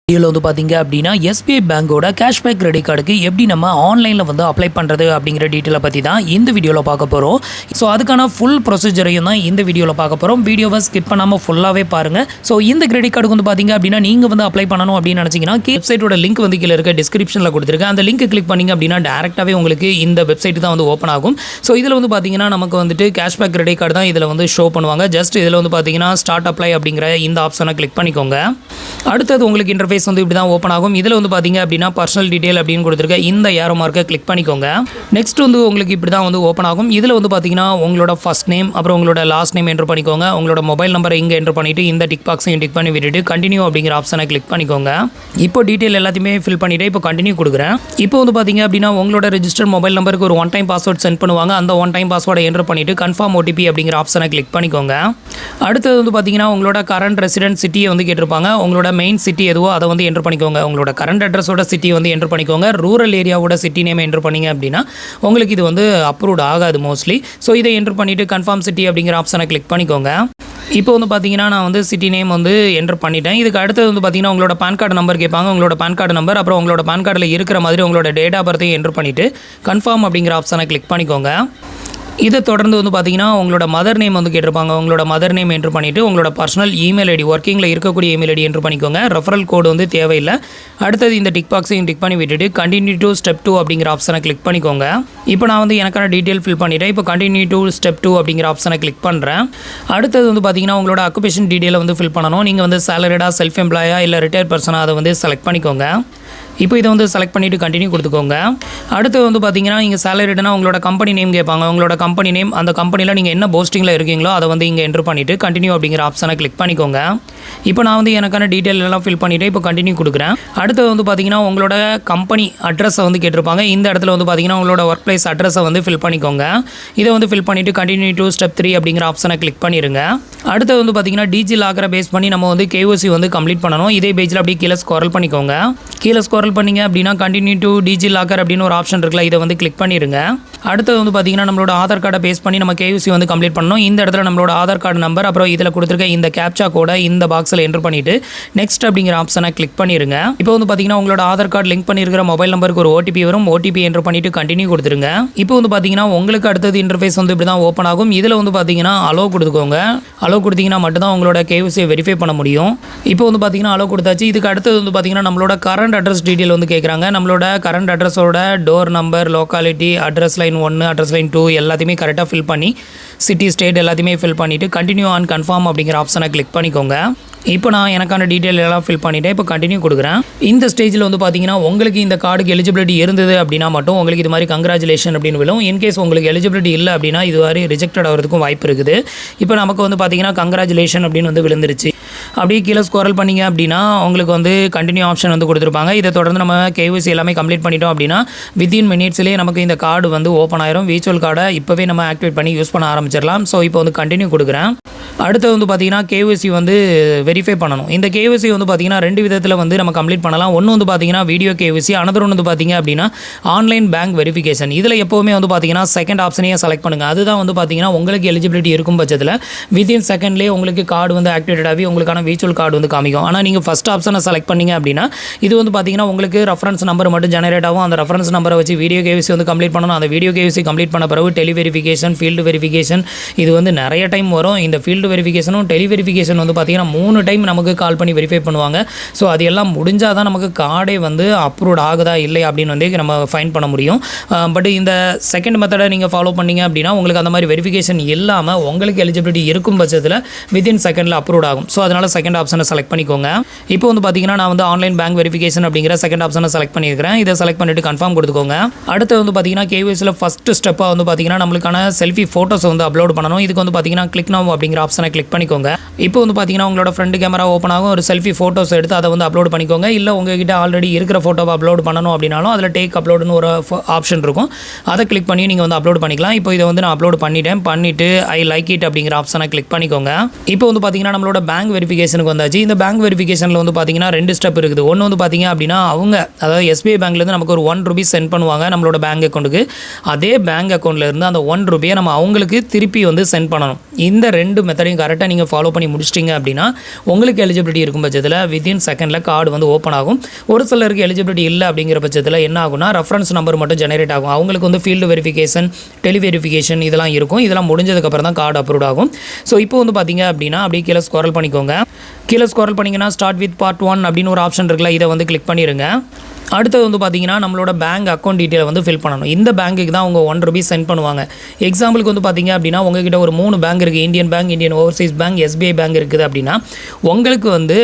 வீடியோவில் வந்து பார்த்தீங்க அப்படின்னா எஸ்பிஐ பேங்கோட கேஷ்பேக் கிரெடிட் கார்டுக்கு எப்படி நம்ம ஆன்லைனில் வந்து அப்ளை பண்ணுறது அப்படிங்கிற டீட்டெயிலை பற்றி தான் இந்த வீடியோவில் பார்க்க போகிறோம். ஸோ அதுக்கான ஃபுல் ப்ரொசீஜரையும் தான் இந்த வீடியோவில் பார்க்க போகிறோம். வீடியோவை ஸ்கிப் பண்ணாமல் ஃபுல்லாகவே பாருங்கள். ஸோ இந்த கிரெடிட் கார்டுக்கு வந்து பார்த்தீங்க அப்படின்னா நீங்கள் வந்து அப்ளை பண்ணணும் அப்படின்னு நினச்சிங்கன்னா வெப்சைட்டோட லிங்க் வந்து கீழே இருக்க டிஸ்கிரிப்ஷனில் கொடுத்துருக்கேன். அந்த லிங்க் கிளிக் பண்ணிங்க அப்படின்னா டேரெக்டாகவே உங்களுக்கு இந்த வெப்சைட் தான் வந்து ஓப்பன் ஆகும். ஸோ இதில் வந்து பார்த்தீங்கன்னா நமக்கு வந்துட்டு கேஷ்பேக் கிரெடிட் கார்டு தான் இதில் வந்து ஷோ பண்ணுவாங்க. ஜஸ்ட் இதில் வந்து பார்த்தீங்கன்னா ஸ்டார்ட் அப்ளை அப்படிங்கிற இந்த ஆப்ஷனை கிளிக் பண்ணிக்கோங்க. அடுத்தது உங்களுக்கு இன்டர்ஃபேஸ் வந்து இப்படி தான் ஓப்பன் ஆகும். இதில் வந்து பார்த்தீங்க அப்படின்னா பர்சனல் டீட்டெயில் அப்படின்னு கொடுத்துருக்க இந்த ஏரோ மார்க்கை கிளிக் பண்ணிக்கோங்க. நெக்ஸ்ட் வந்து உங்களுக்கு இப்படி தான் வந்து ஓப்பன் ஆகும். இதில் வந்து பார்த்தீங்கன்னா உங்களோட ஃபர்ஸ்ட் நேம் அப்புறம் உங்களோட லாஸ்ட் நேம் என்டர் பண்ணிக்கோங்க. உங்களோட மொபைல் நம்பரை இங்கே என்டர் பண்ணிவிட்டு இந்த டிக் பாக்ஸையும் டிக் பண்ணி விட்டுட்டு கண்டினியூ அப்படிங்கிற ஆப்ஷனை கிளிக் பண்ணிக்கோங்க. இப்போ டீட்டெயில் எல்லாத்தையுமே ஃபில் பண்ணிவிட்டு இப்போ கண்டினியூ கொடுக்குறேன். இப்போ வந்து பார்த்தீங்க அப்படின்னா உங்களோட ரெஜிஸ்டர் மொபைல் நம்பருக்கு ஒரு ஒன் டைம் பாஸ்வேர்ட் சென்ட் பண்ணுவாங்க. அந்த ஒன் டைம் பாஸ்வேர்டை என்டர் பண்ணிவிட்டு கன்ஃபார்ம் ஓடிபி அப்படிங்கிற ஆப்ஷனை கிளிக் பண்ணிக்கோங்க. அடுத்தது வந்து பார்த்தீங்கன்னா உங்களோட கரண்ட் ரெசிடென்ட் சிட்டியை வந்து கேட்டிருப்பாங்க. உங்களோட மெயின் சிட்டி எதுவோ அதை வந்து என்டர் பண்ணிக்கோங்க. உங்களோட கரண்ட் அட்ரஸோட சிட்டி வந்து என்டர் பண்ணிக்கோங்க. ரூரல் ஏரியாவோட சிட்டி நேம் என்டர் பண்ணிங்க அப்படின்னா உங்களுக்கு இது வந்து அப்ரூவ்ட் ஆகாது மோஸ்ட்லி. ஸோ இதை என்டர் பண்ணிவிட்டு கன்ஃபார்ம் சிட்டி அப்படிங்கிற ஆப்ஷனை கிளிக் பண்ணிக்கோங்க. இப்போ வந்து பார்த்தீங்கன்னா நான் வந்து சிட்டி நேம் வந்து என்டர் பண்ணிட்டேன். இதுக்கு அடுத்தது வந்து பார்த்தீங்கன்னா உங்களோட பேன் கார்டு நம்பர் கேட்பாங்க. உங்களோட பேன் கார்டு நம்பர் அப்புறம் உங்களோட பேன் கார்டில் இருக்கிற மாதிரி உங்களோட டேட் ஆஃப் பர்த்தையும் என்டர் பண்ணிவிட்டு கன்ஃபார்ம் அப்படிங்கிற ஆப்ஷனை கிளிக் பண்ணிக்கோங்க. இதை தொடர்ந்து வந்து பார்த்தீங்கன்னா உங்களோட மதர் நேம் வந்து கேட்டிருப்பாங்க. உங்களோட மதர் நேம் என்ட்ரு பண்ணிவிட்டு உங்களோட பர்சனல் இமெயில் ஐடி ஒர்க்கிங்கில் இருக்கக்கூடிய இமெயில் ஐடி என்ட்ரு பண்ணிக்கோங்க. ரெஃபரல் கோடு வந்து தேவையில்லை. அடுத்தது இந்த டிக் பாக்ஸையும் டிக் பண்ணி விட்டுட்டு கண்டினியூ டு ஸ்டெப் 2 அப்படிங்கிற ஆப்ஷனை கிளிக் பண்ணிக்கோங்க. இப்போ நான் வந்து எனக்கான டீட்டெயில் ஃபில் பண்ணிவிட்டேன். இப்போ கண்டினியூ டு ஸ்டெப் 2 அப்படிங்கிற ஆப்ஷனை கிளிக் பண்ணுறேன். அடுத்தது வந்து பார்த்தீங்கன்னா உங்களோட ஆக்குபேஷன் டீட்டெயிலை வந்து ஃபில் பண்ணணும். நீங்கள் வந்து சேலரிடா, செல்ஃப் எம்ப்ளாயா இல்லை ரிட்டையர் பர்சனாக அதை வந்து செலக்ட் பண்ணிக்கோங்க. இப்போ இதை வந்து செலக்ட் பண்ணிவிட்டு கண்டினியூ கொடுத்துக்கோங்க. அடுத்து வந்து பார்த்தீங்கன்னா நீங்கள் சேலரிடுனா உங்களோட கம்பெனி நேம் கேட்பாங்க. உங்களோட கம்பெனி நேம் அந்த கம்பெனியில் நீங்கள் என்ன போஸ்டிங்கில் இருக்கீங்களோ அதை வந்து இங்கே என்ட்ரு பண்ணிவிட்டு கண்டினியூ அப்படிங்கிற ஆப்ஷனை கிளிக் பண்ணிக்கோங்க. இப்போ நான் வந்து எனக்கான டீட்டெயில் எல்லாம் ஃபில் பண்ணிவிட்டு இப்போ கண்டினியூ கொடுக்குறேன். அடுத்து வந்து பார்த்தீங்கன்னா உங்களோட கம்பெனி அட்ரஸை வந்து கேட்டிருப்பாங்க. இந்த இடத்துல வந்து பார்த்தீங்கன்னா உங்களோட ஒர்க் பிளேஸ் அட்ரஸை வந்து ஃபில் பண்ணிக்கோங்க. இதை வந்து ஃபில் பண்ணிவிட்டு கண்டினியூ டு ஸ்டெப் 3 அப்படிங்கிற ஆப்ஷனை கிளிக் பண்ணிடுங்க. அடுத்து வந்து பார்த்தீங்கன்னா டிஜி லாக்கரை பேஸ் பண்ணி நம்ம வந்து KYC வந்து கம்ப்ளீட் பண்ணணும். இதே பேஜில் அப்படியே கீழே ஸ்க்ரோல் பண்ணிக்கோங்க. கீழே ஸ்க்ரோல் பண்ணிங்க அப்படின்னா கண்டினியூ டு டிஜி லாக்கர் அப்படின்னு ஒரு ஆப்ஷன் இருக்குல்ல, இதை வந்து கிளிக் பண்ணிடுங்க. அடுத்தது வந்து பார்த்தீங்கன்னா நம்மளோட ஆதார் கார்டை பேஸ் பண்ணி நம்ம KYC வந்து கம்ப்ளீட் பண்ணணும். இந்த இடத்துல நம்மளோட ஆதார் கார்டு நம்பர் அப்புறம் இதில் கொடுத்துருக்க இந்த கேப்சா கோடை இந்த பாக்ஸில் என்டர் பண்ணிவிட்டு நெக்ஸ்ட் அப்படிங்கிற ஆப்ஷனை கிளிக் பண்ணிடுங்க. இப்போ வந்து பார்த்தீங்கன்னா உங்களோட ஆதார் கார்டு லிங்க் பண்ணியிருக்கிற மொபைல் நம்பருக்கு ஒரு OTP வரும். OTP என்டர் பண்ணிவிட்டு கண்டினியூ கொடுத்துருங்க. இப்போ வந்து பார்த்தீங்கன்னா உங்களுக்கு அடுத்தது இன்டர்ஃபேஸ் வந்து இப்படி தான் ஓப்பன் ஆகும். இதில் வந்து பார்த்தீங்கன்னா அலோ கொடுத்துக்கோங்க. அலோ கொடுத்தீங்கன்னா மட்டும்தான் உங்களோட KYC வெரிஃபை பண்ண முடியும். இப்போ வந்து பார்த்தீங்கன்னா அலோ கொடுத்தாச்சு. இதுக்கு அடுத்தது வந்து பார்த்தீங்கன்னா நம்மளோட கரண்ட் அட்ரஸ் டீட்டெயில் வந்து கேட்குறாங்க. நம்மளோட கரண்ட் அட்ரஸோட door number, locality, address line 1, address line 2 எல்லாத்தையுமே கரெக்டாக ஃபில் பண்ணி சிட்டி, ஸ்டேட் எல்லாத்தையுமே ஃபில் பண்ணிவிட்டு கண்டினியூ ஆன் கன்ஃபார்ம் அப்படிங்கிற ஆப்ஷனை கிளிக் பண்ணிக்கோங்க. இப்போ நான் எனக்கான டீட்டெயில் எல்லாம் ஃபில் பண்ணிவிட்டேன். இப்போ கண்டினியூ கொடுக்குறேன். இந்த ஸ்டேஜில் வந்து பார்த்தீங்கன்னா உங்களுக்கு இந்த கார்டுக்கு எலிஜிபிலிட்டி இருந்தது அப்படின்னா மட்டும் உங்களுக்கு இது மாதிரி கங்க்ராச்சுலேஷன் அப்படின்னு விழும். இன்கேஸ் உங்களுக்கு எலிஜிபிலிட்டி இல்லை அப்படின்னா இது மாதிரி ரிஜெக்டட் ஆகிறதுக்கும் வாய்ப்பு இருக்குது. இப்போ நமக்கு வந்து பார்த்தீங்கன்னா கங்க்ராச்சுலேஷன் அப்படின்னு வந்து விழுந்துருச்சு. அப்படியே கீழே ஸ்க்ரோல் பண்ணிங்க அப்படின்னா உங்களுக்கு வந்து கண்டினியூ ஆப்ஷன் வந்து கொடுத்துருப்பாங்க. இதை தொடர்ந்து நம்ம KYC எல்லாமே கம்ப்ளீட் பண்ணிட்டோம் அப்படின்னா வித்தின் மினிட்ஸ்லேயே நமக்கு இந்த கார்டு வந்து ஓப்பன் ஆயிரும். விர்ச்சுவல் கார்டை இப்போவே நம்ம ஆக்டிவேட் பண்ணி யூஸ் பண்ண ஆரம்பிச்சிடலாம். ஸோ இப்போ வந்து கண்டினியூ கொடுக்குறேன். அடுத்து வந்து பார்த்தீங்கன்னா KYC வந்து வெரிஃபை பண்ணணும். இந்த KYC வந்து பார்த்தீங்கன்னா 2 விதத்தில் வந்து நம்ம கம்ப்ளீட் பண்ணலாம். ஒன்று வந்து பார்த்தீங்கன்னா வீடியோ KYC, அனதர் ஒன்று வந்து பார்த்தீங்க அப்படின்னா ஆன்லைன் பேங்க் வெரிஃபிகேஷன். இதில் எப்போவுமே வந்து பார்த்தீங்கன்னா செகண்ட் ஆப்ஷனையே செலக்ட் பண்ணுங்கள். அதுதான் வந்து பார்த்தீங்கன்னா உங்களுக்கு எலிஜிபிலிட்டி இருக்கும் பட்சத்தில் வித்தின் செகண்ட்லேயே உங்களுக்கு கார்டு வந்து ஆக்டிவேட் ஆகி உங்களுக்கான விர்ச்சுவல் கார்டு வந்து காமிக்கும். ஆனால் நீங்கள் ஃபஸ்ட் ஆப்ஷனை செலக்ட் பண்ணிங்க அப்படின்னா இது வந்து பார்த்தீங்கன்னா உங்களுக்கு ரெஃபரன்ஸ் நம்பர் மட்டும் ஜெனரேட் ஆகும். அந்த ரெஃபரன்ஸ் நம்பரை வச்சு வீடியோ KYC வந்து கம்ப்ளீட் பண்ணணும். அந்த வீடியோ KYC கம்ப்ளீட் பண்ண பிறகு டெலி வெரிஃபிகேஷன், ஃபீல்டு வெரிஃபிகேஷன், இது வந்து நிறைய டைம் வரும். இந்த ஃபீல்டு வெரிஃபிகேஷனும் டெலி வெரிஃபிகேஷன் வந்து பார்த்தீங்கன்னா 3 டைம் நமக்கு கால் பண்ணி வெரிஃபை பண்ணுவாங்க. ஸோ அது எல்லாம் முடிஞ்சால் தான் நமக்கு கார்டே வந்து அப்ரூவ்ட் ஆகுதா இல்லை அப்படின்னு வந்து நம்ம ஃபைன் பண்ண முடியும். பட் இந்த செகண்ட் மெத்தடை நீங்கள் ஃபாலோ பண்ணிங்க அப்படின்னா உங்களுக்கு அந்த மாதிரி வெரிஃபிகேஷன் இல்லாமல் உங்களுக்கு எலிஜிபிலிட்டி இருக்கும் பட்சத்தில் வித்தின் செகண்டில் அப்ரூவ்ட் ஆகும். ஸோ அதனால் செகண்ட் ஆப்ஷனை செலக்ட் பண்ணிக்கோங்க. இப்போ வந்து பார்த்தீங்கன்னா நான் வந்து ஆன்லைன் பேங்க் வெரிஃபிகேஷன் அப்படிங்கிற செகண்ட் ஆப்ஷனை செலக்ட் பண்ணியிருக்கிறேன். இதை செலக்ட் பண்ணிவிட்டு கன்ஃபார்ம் கொடுத்துக்கோங்க. அடுத்து வந்து பார்த்தீங்கன்னா KYCயில் ஃபஸ்ட்டு ஸ்டெப்பாக வந்து பார்த்தீங்கன்னா நம்மளுக்கான செல்ஃபி ஃபோட்டோஸ் வந்து அப்லோட் பண்ணணும். இதுக்கு வந்து பார்த்தீங்கன்னா கிளிக் நவ் அப்படிங்கிற ஆப்ஷனை கிளிக் பண்ணிக்கோங்க. இப்போ வந்து பார்த்தீங்கன்னா உங்களோட ஃப்ரண்ட் கேமரா ஓப்பன் ஆகும். ஒரு செல்ஃபி ஃபோட்டோஸ் எடுத்து அதை வந்து அப்லோட் பண்ணிக்கோங்க. இல்லை உங்ககிட்ட ஆல்ரெடி இருக்கிற ஃபோட்டோவை அப்லோட் பண்ணணும் அப்படின்னாலும் அதில் டேக் அப்லோடுன்னு ஒரு ஆப்ஷன் இருக்கும். அதை கிளிக் பண்ணி நீங்கள் வந்து அப்லோட் பண்ணிக்கலாம். இப்போ இதை வந்து நான் அப்லோட் பண்ணிவிட்டு ஐ லைக் இட் அப்படிங்கிற ஆப்ஷனை கிளிக் பண்ணிக்கோங்க. இப்போ வந்து பார்த்தீங்கன்னா நம்மளோட பேங்க் வெரிஃபிகேஷன் வெரிஃபிகேஷனுக்கு வந்தாச்சு. இந்த பேங்க் வெரிஃபிகேஷனில் வந்து பார்த்தீங்கன்னா 2 ஸ்டெப் இருக்குது. ஒன்று வந்து பார்த்தீங்க அப்படின்னா அவங்க அதாவது எஸ்பிஐ பேங்க்லேருந்து நமக்கு ஒரு ₹1 சென்ட் பண்ணுவாங்க நம்மளோட பேங்க் அக்கௌண்ட்டுக்கு. அதே பேங்க் அக்கௌண்ட்லேருந்து அந்த ₹1 நம்ம அவங்களுக்கு திருப்பி வந்து சென்ட் பண்ணணும். இந்த 2 மெத்தடையும் கரெக்டாக நீங்கள் ஃபாலோ பண்ணி முடிச்சிட்டிங்க அப்படின்னா உங்களுக்கு எலிஜிபிலிட்டி இருக்கும் பட்சத்தில் வித்தின் செகண்டில் கார்டு வந்து ஓப்பன் ஆகும். ஒரு சிலருக்கு எலிஜிபிலிட்டி இல்லை அப்படிங்கிற பட்சத்தில் என்ன ஆகும்னா ரெஃபரன்ஸ் நம்பர் மட்டும் ஜெனரேட் ஆகும். அவங்களுக்கு வந்து ஃபீல்டு வெரிஃபிகேஷன், டெலி வெரிஃபிகேஷன் இதெல்லாம் இருக்கும். இதெல்லாம் முடிஞ்சதுக்கப்புறம் தான் கார்டு அப்ரூவ் ஆகும். ஸோ இப்போ வந்து பார்த்தீங்க அப்படின்னா அப்படியே கீழே ஸ்க்ரோல் பண்ணிக்கோங்க. கீழே ஸ்க்ரோல் பண்ணிங்கன்னா ஸ்டார்ட் வித் பார்ட் 1 அப்படின்னு ஒரு ஆப்ஷன் இருக்குல்ல, இதை வந்து கிளிக் பண்ணிடுங்க. அடுத்தது வந்து பார்த்தீங்கன்னா நம்மளோட பேங்க் அக்கௌண்ட் டீட்டெயில் வந்து ஃபில் பண்ணணும். இந்த பேங்க்குக்கு தான் அவங்க ₹1 சென்ட் பண்ணுவாங்க. எக்ஸாம்பிளுக்கு வந்து பார்த்தீங்க அப்படின்னா உங்ககிட்ட ஒரு 3 பேங்க் இருக்குது. Indian bank, Indian Overseas bank, SBI bank இருக்குது அப்படின்னா உங்களுக்கு வந்து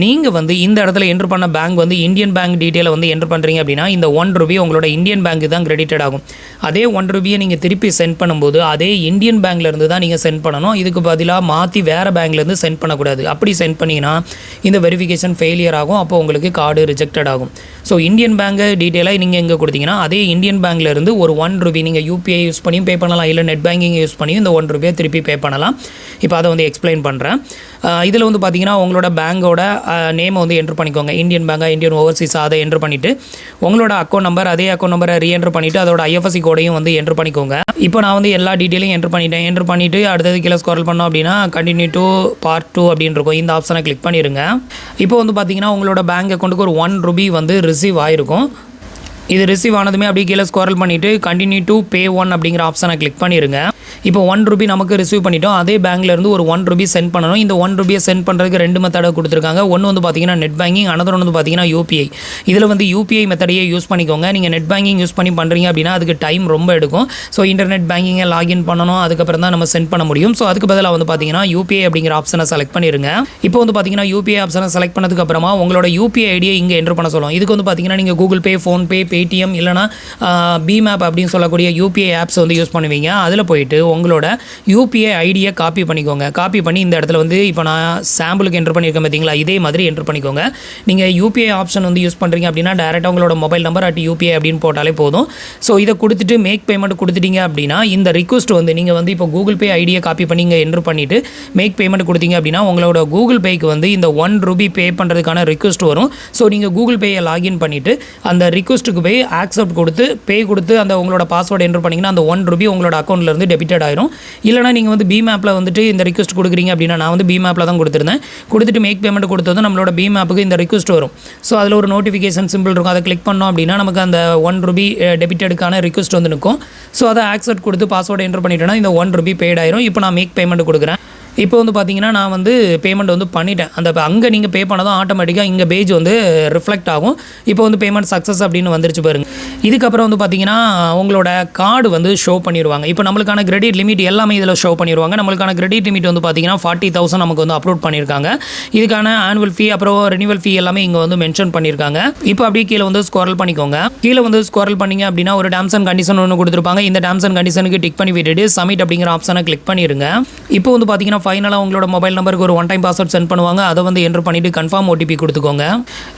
நீங்கள் வந்து இந்த இடத்துல என்ட்ரு பண்ண பேங்க் வந்து இந்தியன் பேங்க் டீட்டெயிலை வந்து என்ட்ரு பண்ணுறீங்க அப்படின்னா இந்த ₹1 உங்களோட இந்தியன் பேங்க்கு தான் கிரெடிட்டட் ஆகும். அதே ₹1 நீங்கள் திருப்பி சென்ட் பண்ணும்போது அதே இந்தியன் பேங்க்லேருந்து தான் நீங்கள் சென்ட் பண்ணணும். இதுக்கு பதிலாக மாற்றி வேறு பேங்க்லேருந்து சென்ட் பண்ணக்கூடாது. அப்படி சென்ட் பண்ணிங்கன்னா இந்த வெரிஃபிகேஷன் ஃபெயிலியர் ஆகும். அப்போ உங்களுக்கு கார்டு ரிஜெக்டட் ஆகும். ஸோ இந்தியன் பேங்க் டீட்டெயிலாக நீங்கள் எங்கே கொடுத்தீங்கன்னா அதே இந்தியன் பேங்க்லேருந்து ஒரு ₹1 நீங்கள் யூபிஐ யூஸ் பண்ணியும் பே பண்ணலாம், இல்லை நெட் பேங்கிங் யூஸ் பண்ணியும் இந்த ₹1 திருப்பி பே பண்ணலாம். இப்போ அதை வந்து எக்ஸ்பிளைன் பண்ணுறேன். இதில் வந்து பார்த்தீங்கன்னா உங்களோட பேங்கோட நேமை வந்து என்ட்ரு பண்ணிக்கோங்க. இந்தியன் பேங்காக, இந்தியன் ஓவர்சீஸ் அதை என்ட்ரு பண்ணிவிட்டு உங்களோட அக்கௌண்ட் நம்பர் அதே அக்கௌண்ட் நம்பரை ரீஎன்ட்ரு பண்ணிவிட்டு அதோட ஐஎஃப்எஸ்சி கோடையும் வந்து என்ட்ரு பண்ணிக்கோங்க. இப்போ நான் வந்து எல்லா டீட்டெயிலையும் என்ட்ரு பண்ணிவிட்டு அடுத்தது கீழே ஸ்க்ரோல் பண்ணோம் அப்படின்னா கண்டினியூ டு பார்ட் 2 அப்படின்னு இருக்கும். இந்த ஆப்ஷனை கிளிக் பண்ணிடுங்க. இப்போ வந்து பார்த்தீங்கன்னா உங்களோட பேங்க் அக்கௌண்ட்டுக்கு ஒரு ₹1 வந்து ரிசீவ் ஆகிருக்கும். இது ரிசீவ் ஆனதுமே அப்படியே கீழே ஸ்க்ரோல் பண்ணிவிட்டு கண்டினியூ டு பே 1 அப்படிங்கிற ஆப்ஷனை கிளிக் பண்ணிடுங்க. இப்போ ₹1 நமக்கு ரிசீவ் பண்ணிட்டோம். அதே பேங்க்லேருந்து ஒரு ₹1 சென்ட் பண்ணணும். இந்த ₹1 சென்ட் பண்ணுறதுக்கு 2 மெத்தடை கொடுத்துருக்காங்க. ஒன்று வந்து பார்த்தீங்கன்னா நெட் பேங்கிங், அனதர் வந்து பார்த்தீங்கன்னா யூபிஐ. இதில் வந்து யூபிஐ மெத்தடையே யூஸ் பண்ணிக்கோங்க. நீங்கள் நெட் பேங்கிங் யூஸ் பண்ணி பண்ணுறீங்க அப்படின்னா அதுக்கு டைம் ரொம்ப எடுக்கும். ஸோ இன்டர்நெட் பேங்கிங்கை லாகின் பண்ணணும், அதுக்கப்புறம் தான் நம்ம சென்ட் பண்ண முடியும். ஸோ அதுக்கு பதிலாக வந்து பார்த்தீங்கன்னா யூபிஐ அப்படிங்கிற ஆப்ஷனை செலக்ட் பண்ணிடுங்க. இப்போ வந்து பார்த்தீங்கன்னா யூபிஐ ஆப்ஷனை செலக்ட் பண்ணதுக்கு அப்புறமா உங்களோட யூபிஐ ஐடியை இங்கே என்ட்ரு பண்ண சொல்லும். இதுக்கு வந்து பார்த்தீங்கன்னா நீங்கள் கூகுள் பே, ஃபோன்பே, பேடிஎம் இல்லைனா பிமேப் அப்படின்னு சொல்லக்கூடிய யூபிஐ ஆப்ஸ் வந்து யூஸ் பண்ணுவீங்க. அதில் போயிட்டு உங்களோட யூபிஐ ஐடியை காப்பி பண்ணிக்கோங்க. காப்பி பண்ணி இந்த இடத்துல வந்து இப்போ நான் சாம்பிளுக்கு என்ட்ரு பண்ணியிருக்கேன் பார்த்தீங்களா, இதே மாதிரி என்ட்ரு பண்ணிக்கோங்க. நீங்கள் யூபிஐ ஆப்ஷன் வந்து யூஸ் பண்ணுறீங்க அப்படின்னா டேரெக்டாக உங்களோட மொபைல் நம்பர் @UPI அப்படின்னு போட்டாலே போதும். ஸோ இதை கொடுத்துட்டு மேக் பேமெண்ட் கொடுத்துட்டீங்க அப்படின்னா இந்த ரிக்வஸ்ட் வந்து நீங்கள் வந்து இப்போ கூகுள் பே ஐடியை காப்பி பண்ணி இங்கே என்ட்ரு பண்ணிவிட்டு மேக் பேமெண்ட் கொடுத்தீங்க அப்படின்னா உங்களோட கூகுள் பேக்கு வந்து இந்த ₹1 பே பண்ணுறதுக்கான ரிக்வஸ்ட் வரும். ஸோ நீங்கள் கூகுள் பேயை லாகின் பண்ணிவிட்டு அந்த ரிக்வஸ்ட்டுக்கு போய் ஆக்செப்ட் கொடுத்து பே கொடுத்து அந்த உங்களோட பாஸ்வேர்டு என்ட்ரு பண்ணிங்கன்னா அந்த ₹1 உங்களோட அக்கௌண்ட்லேருந்து டெபிட்டட் ஆயிரும். இல்லைனா நீங்கள் வந்து பிமேப்பில் வந்துட்டு இந்த ரிக்வஸ்ட் கொடுக்குறீங்க அப்படின்னா நான் வந்து பிமேப்பில் தான் கொடுத்துருந்தேன். கொடுத்துட்டு மேக் பேமெண்ட் கொடுத்தது நம்மளோட பிமேப்புக்கு இந்த ரிக்வஸ்ட் வரும். ஸோ அதில் ஒரு நோட்டிஃபிகேஷன் சிம்பிள் இருக்கும். அதை கிளிக் பண்ணோம் அப்படின்னா நமக்கு அந்த ₹1 டெபிட்டடுக்கான ரிக்வஸ்ட் வந்து நிற்கும். ஸோ அதை ஆக்செப்ட் கொடுத்து பாஸ்வேர்டு என்ட்ரு பண்ணிட்டேன்னா இந்த ₹1 பெய்ட் ஆயிரும். இப்போ நான் மேக் பேமெண்ட் கொடுக்குறேன். இப்போ வந்து பார்த்தீங்கன்னா நான் வந்து பேமெண்ட் வந்து பண்ணிட்டேன். அந்த அங்கே நீங்கள் பே பண்ணதும் ஆட்டோமேட்டிக்காக இங்கே பேஜ் வந்து ரிஃப்ளெக்ட் ஆகும். இப்போ வந்து பேமெண்ட் சக்ஸஸ் அப்படின்னு வந்துருச்சு பாருங்கள். இதுக்கப்புறம் வந்து பார்த்தீங்கன்னா உங்களோட கார்டு வந்து ஷோ பண்ணிடுவாங்க. இப்போ நம்மளுக்கான கிரெடிட் லிமிட் எல்லாமே இதில் ஷோ பண்ணிடுவாங்க. நம்மளுக்கான கிரெடிட் லிமிட் வந்து பார்த்தீங்கன்னா 40,000 நமக்கு வந்து அப்லோட் பண்ணியிருக்காங்க. இதுக்கான ஆனுவல் ஃபீ அப்புறம் ரெனிவல் ஃபீ எல்லாமே இங்கே வந்து மென்ஷன் பண்ணியிருக்காங்க. இப்போ அப்படியே கீழே வந்து ஸ்க்ரோல் பண்ணிக்கோங்க. கீழே வந்து ஸ்க்ரோல் பண்ணிங்க அப்படின்னா ஒரு டேர்ம்ஸ் அண்ட் கண்டிஷன் ஒன்று கொடுத்துருப்பாங்க. இந்த டேர்ம்ஸ் அண்ட் கண்டிஷனுக்கு டிக் பண்ணி விட்டுட்டு சப்மிட் அப்படிங்கிற ஆப்ஷனை கிளிக் பண்ணிடுங்க. இப்போ வந்து பார்த்தீங்கன்னா ஃபைனலாக உங்களோட மொபைல் நம்பருக்கு ஒரு ஒன் டைம் பாஸ்வேர்ட் சென்ட் பண்ணுவாங்க. அதை வந்து என்ட்ரு பண்ணிவிட்டு கன்ஃபார்ம் OTP கொடுத்துக்கோங்க.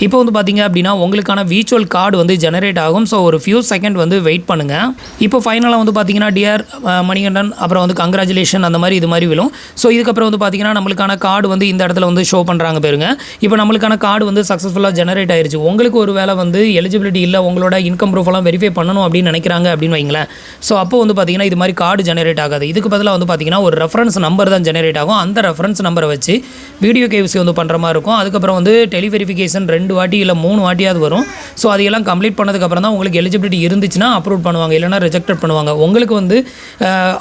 இப்போ வந்து பார்த்தீங்க அப்படின்னா உங்களுக்கான விர்ச்சுவல் கார்டு வந்து ஜெனரேட் ஆகும். ஸோ ஒரு ஃபியூ செகண்ட் வந்து வெயிட் பண்ணுங்கள். இப்போ ஃபைனலாக வந்து பார்த்தீங்கன்னா டியர் மணிகண்டன் அப்புறம் வந்து கங்க்ராச்சுலேஷன் அந்த மாதிரி இது மாதிரி விழும். ஸோ இதுக்கப்புறம் வந்து பார்த்தீங்கன்னா நம்மளுக்கான கார்டு வந்து இந்த இடத்துல வந்து ஷோ பண்ணுறாங்க பாருங்க. இப்போ நம்மளுக்கான கார்டு வந்து சக்ஸஸ்ஃபுல்லாக ஜெனரேட் ஆயிருச்சு. உங்களுக்கு ஒரு வேளை வந்து எலிஜிபிலிட்டி இல்லை, உங்களோட இன்கம் ப்ரூஃப் எல்லாம் வெரிஃபை பண்ணணும் அப்படின்னு நினைக்கிறாங்க அப்படின்னு வைங்களேன். ஸோ அப்போ வந்து பார்த்தீங்கன்னா இது மாதிரி கார்டு ஜெனரேட் ஆகாது. இதுக்கு பதிலாக வந்து பார்த்தீங்கன்னா ஒரு ரெஃபரன்ஸ் நம்பர் தான் ஜெனரேட் ஆகும். அந்த ரெஃபரன்ஸ் நம்பரை வச்சு வீடியோ கேவிசி வந்து பண்ணுற மாதிரி இருக்கும். அதுக்கப்புறம் வந்து டெலி வெரிஃபிகேஷன் 2 வாட்டி இல்லை 3 வாட்டியாவது வரும். ஸோ அதையெல்லாம் கம்ப்ளீட் பண்ணதுக்கப்புறம் தான் உங்களுக்கு எலிஜிபிலிட்டி இருந்துச்சுன்னா அப்ரூவ் பண்ணுவாங்க, இல்லைனா ரிஜெக்டட் பண்ணுவாங்க. உங்களுக்கு வந்து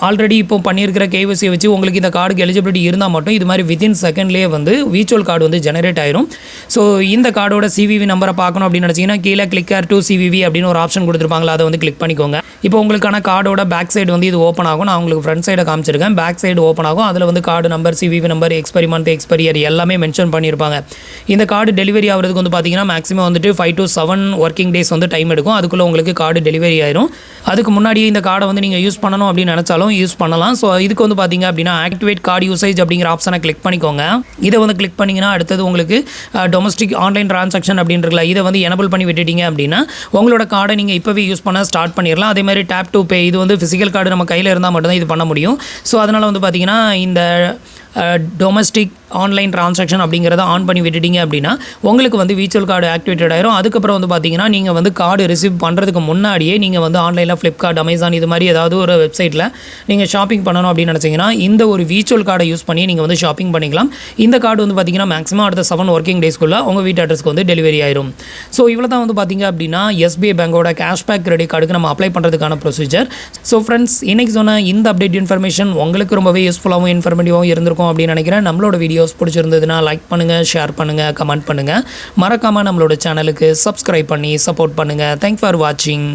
ஆல்ரெடி இப்போ பண்ணியிருக்கிற கேவிசியை வச்சு உங்களுக்கு இந்த கார்டுக்கு எலிஜிபிலிட்டி இருந்தால் மட்டும் இது மாதிரி வித்தின் செகண்ட்லேயே வந்து விர்ச்சுவல் கார்டு வந்து ஜெனரேட் ஆயிரும். ஸோ இந்த கார்டோட CVV நம்பரை பார்க்கணும் அப்படின்னு நினச்சிங்கன்னா கீழே கிளிக்கர் டு CVV அப்படின்னு ஒரு ஆப்ஷன் கொடுத்துருப்பாங்களா, அதை வந்து கிளிக் பண்ணிக்கோங்க. இப்போ உங்களுக்கான கார்டோட பேக் சைடு வந்து இது ஓப்பன் ஆகும். நான் உங்களுக்கு ஃப்ரண்ட் சைடை காமிச்சிருக்கேன். பேக் சைடு ஓப்பன் ஆகும். அதில் வந்து card number, CVV number, expiry month, expiry year எல்லாமே மென்ஷன் பண்ணியிருப்பாங்க. இந்த கார்டு டெலிவரி ஆகிறதுக்கு வந்து பார்த்தீங்கன்னா மேக்ஸிமம் வந்துட்டு 5 to 7 ஒர்க்கிங் டேஸ் வந்து டைம் எடுக்கும். அதுக்குள்ளே உங்களுக்கு கார்டு டெலிவரி ஆயிரும். அதுக்கு முன்னாடியே இந்த கார்டை வந்து நீங்கள் யூஸ் பண்ணணும் அப்படின்னு நினச்சாலும் யூஸ் பண்ணலாம். ஸோ இதுக்கு வந்து பார்த்தீங்க அப்படின்னா ஆக்டிவேட் கார்டு யூசேஜ் அப்படிங்கிற ஆப்ஷனை கிளிக் பண்ணிக்கோங்க. இதை வந்து கிளிக் பண்ணிங்கன்னா அடுத்தது உங்களுக்கு டொமஸ்டிக் ஆன்லைன் டிரான்சாக்ஷன் அப்படின்றதுல இதை வந்து எனபிள் பண்ணி விட்டுட்டீங்க அப்படின்னா உங்களோட கார்டை நீங்கள் இப்போவே யூஸ் பண்ண ஸ்டார்ட் பண்ணிடலாம். அதே மாதிரி டேப் டு பே, இது வந்து ஃபிசிக்கல் கார்டு நம்ம கையில் இருந்தால் மட்டும்தான் இது பண்ண முடியும். ஸோ அதனால் வந்து பார்த்தீங்கன்னா இந்த டொமஸ்டிக் ஆன்லைன் ட்ரான்சாக்ஷன் அப்படிங்கிறத ஆன் பண்ணி விட்டுட்டீங்க அப்படின்னா உங்களுக்கு வந்து விர்ச்சுவல் கார்டு ஆக்டிவேட்டட் ஆயிரும். அதுக்கப்புறம் வந்து பார்த்தீங்கன்னா நீங்கள் வந்து கார்டு ரிசீவ் பண்ணுறதுக்கு முன்னாடியே நீங்கள் வந்து ஆன்லைனில் ஃப்ளிப்கார்ட், அமேசான் இது மாதிரி ஏதாவது ஒரு வெப்சைட்டில் நீங்கள் ஷாப்பிங் பண்ணணும் அப்படின்னு நினச்சிங்கன்னா இந்த ஒரு விர்ச்சுவல் கார்டை யூஸ் பண்ணி நீங்கள் வந்து ஷாப்பிங் பண்ணிக்கலாம். இந்த கார்டு வந்து பார்த்தீங்கன்னா மேக்ஸிமம் அடுத்த 7 ஒர்க்கிங் டேஸ்க்குள்ளே உங்கள் வீட்டு அட்ரஸ்க்கு வந்து டெலிவரி ஆயிரும். ஸோ இவ்வளோ தான் வந்து பார்த்தீங்க அப்படின்னா எஸ்பிஐ பேங்கோட கேஷ்பேக் கிரெடிட் கார்டுக்கு நம்ம அப்ளை பண்ணுறதுக்கான ப்ரொசீஜர். ஸோ ஃப்ரெண்ட்ஸ், இன்றைக்கி சொன்ன இந்த அப்டேட் இன்ஃபர்மேஷன் உங்களுக்கு ரொம்பவே யூஸ்ஃபுல்லாகவும் இன்ஃபர்மேட்டிவாகவும் இருந்திருக்கும் அப்படின்னு நினைக்கிறேன். நம்மளோட வீடியோஸ் பிடிச்சிருந்ததுன்னா லைக் பண்ணுங்கள், ஷேர் பண்ணுங்கள், கமெண்ட் பண்ணுங்கள். மறக்காமல் நம்மளோட சேனலுக்கு சப்ஸ்கிரைப் பண்ணி சப்போர்ட் பண்ணுங்கள். தேங்க்ஸ் ஃபார் வாட்சிங்.